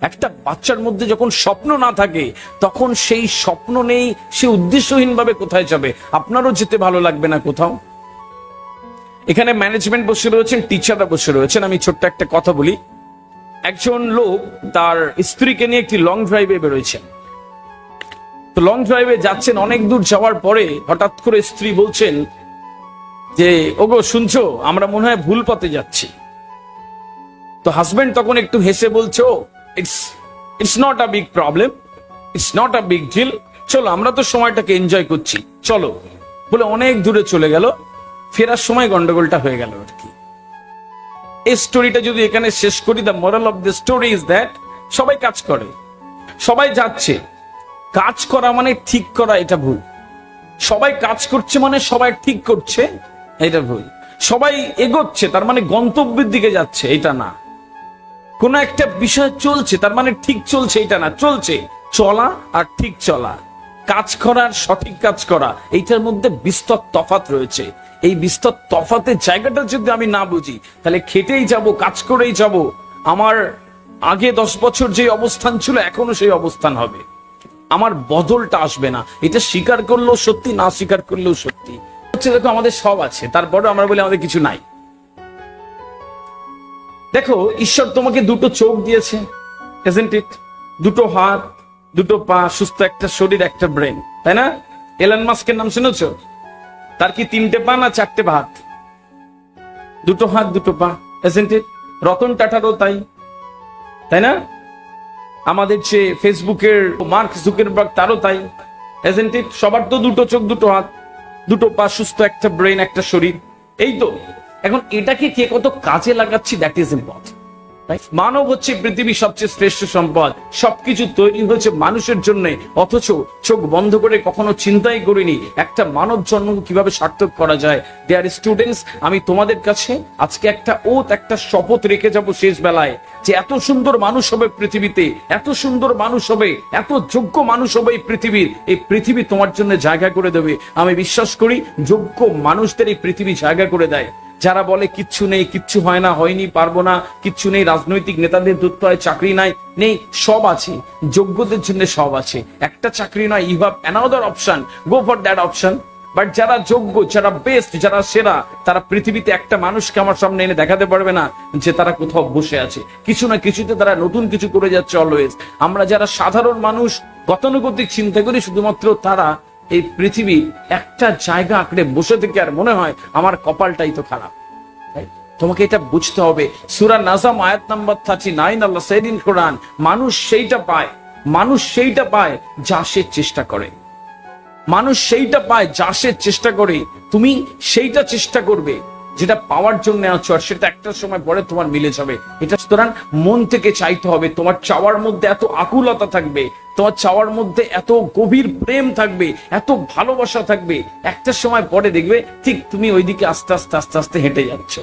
একটা বাচ্চার মধ্যে যখন স্বপ্ন না থাকে তখন সেই স্বপ্ন নেই, সে উদ্দেশ্যহীন ভাবে কোথায় যাবে? আপনারও যেতে ভালো লাগবে না কোথাও। এখানে ম্যানেজমেন্ট বসে রয়েছেন, টিচাররা বসে রয়েছেন। আমি ছোট্ট একটা কথা বলি। একজন লোক তার স্ত্রীকে নিয়ে একটি লং ড্রাইভে বেরোয়েছেন। তো লং ড্রাইভে যাচ্ছেন, অনেক দূর যাওয়ার পরে হঠাৎ করে স্ত্রী বলছেন যে, ওগো শুনছো, আমরা মনে হয় ভুল পথে যাচ্ছি। তো হাজবেন্ড তখন একটু হেসে বলছে, oh it's not a big problem, it's not a big deal, চলো আমরা তো সময়টাকে এনজয় করছি, চলো বলে অনেক দূরে চলে গেল। ফেরার সময় গন্ডগোলটা হয়ে গেল আর কি। এই স্টোরিটা যদি এখানে শেষ করি, the moral of the story is that সবাই কাজ করে, সবাই যাচ্ছে। কাজ করা মানে ঠিক করা, এটা ভুল। সবাই কাজ করছে মানে সবাই ঠিক করছে, এটা ভুল। সবাই এগোচ্ছে তার মানে গন্তব্যের দিকে যাচ্ছে, এটা না। কোন একটা বিষয় চলছে তার মানে ঠিক চলছে, এটা না। চলছে, চলা আর ঠিক চলা, কাজ করার সঠিক কাজ করা, এইটার মধ্যে বিস্তর তফাৎ রয়েছে। এই বিস্তর তফাতের জায়গাটা যদি আমি না বুঝি, তাহলে খেটেই যাব, কাজ করেই যাব, আমার আগে 10 বছর যে অবস্থান ছিল এখনো সেই অবস্থান হবে, আমার বদলটা আসবে না। এটা স্বীকার করলেও সত্যি, না স্বীকার করলেও সত্যি হচ্ছে। দেখো আমাদের সব আছে, তারপরে আমরা বলি আমাদের কিছু নাই। দেখো ঈশ্বর তোমাকে দুটো চোখ দিয়েছে, isn't it? দুটো হাত, দুটো পা, সুস্থ একটা শরীর, একটা ব্রেন, তাই না? এলন মাস্কের নাম শুনেছো? তার কি 3টে পা না 4টে হাত? দুটো হাত, দুটো পা, isn't it? রতন টাটারও তাই, তাই না? আমাদের যে ফেসবুকের মার্ক জুকারবার্গ, তারও তাই, isn't it? সবার তো দুটো চোখ, দুটো হাত, দুটো পা, সুস্থ একটা ব্রেন, একটা শরীর, এই তো। এখন এটাকে কে কত কাজে লাগাচ্ছি, দ্যাট ইজ ইম্পর্টেন্ট। মানব হচ্ছে পৃথিবীর সবচেয়ে শ্রেষ্ঠ সম্পদ, সবকিছু তৈরি হয়েছে মানুষের জন্য, অথচ চোখ বন্ধ করে কখনো চিন্তাই করিনি একটা মানব জন্ম কিভাবে সার্থক করা যায়। ডিয়ার স্টুডেন্টস, আমি তোমাদের কাছে আজকে একটা ওত, একটা শপথ রেখে যাব শেষ বেলায়, যে এত সুন্দর মানুষ হবে পৃথিবীতে, এত সুন্দর মানুষ হবে, এত যোগ্য মানুষ হবে এই পৃথিবীর, এই পৃথিবী তোমার জন্য জায়গা করে দেবে। আমি বিশ্বাস করি যোগ্য মানুষদের এই পৃথিবী জায়গা করে দেয়। যারা বলে কিচ্ছু নেই, কিচ্ছু হয় না, হয়নি, পারবো না, কিচ্ছু নেই, রাজনৈতিক নেতাদের ধরতে হয়, চাকরি নাই, নেই, সব আছে, যোগ্যদের জন্য সব আছে। একটা চাকরি নয়, you have another option, go for that option. But যারা যোগ্য, যারা বেস্ট, যারা সেরা, তারা পৃথিবীতে একটা মানুষকে আমার সামনে এনে দেখাতে পারবে না যে তারা কোথাও বসে আছে, কিছু না কিছুতে তারা নতুন কিছু করে যাচ্ছে অলওয়েজ। আমরা যারা সাধারণ মানুষ, গতানুগতিক চিন্তা করি, শুধুমাত্র তারা এই পৃথিবী একটা জায়গা আঁকড়ে বসে থেকে আর মনে হয় আমার কপালটাই তো খারাপ। তোমাকে এটা বুঝতে হবে। সূরা নাজম আয়াত নাম্বার 39, আল্লাহ said in কোরআন, মানুষ সেইটা পায়, মানুষ সেইটা পায় যা সে চেষ্টা করে, মানুষ সেইটা পায় যা সে চেষ্টা করে। তুমি সেইটা চেষ্টা করবে যেটা পাওয়ার জন্য আছো, আর সেটা একটা সময় পরে তোমার মিলে যাবে। এটা সুতরাং মন থেকে চাইতে হবে। তোমার চাওয়ার মধ্যে এত আকুলতা থাকবে, তোমার চাওয়ার মধ্যে এত গভীর প্রেম থাকবে, এত ভালোবাসা থাকবে, একটা সময় পরে দেখবে ঠিক তুমি ওইদিকে আস্তে আস্তে আস্তে আস্তে হেঁটে যাচ্ছ।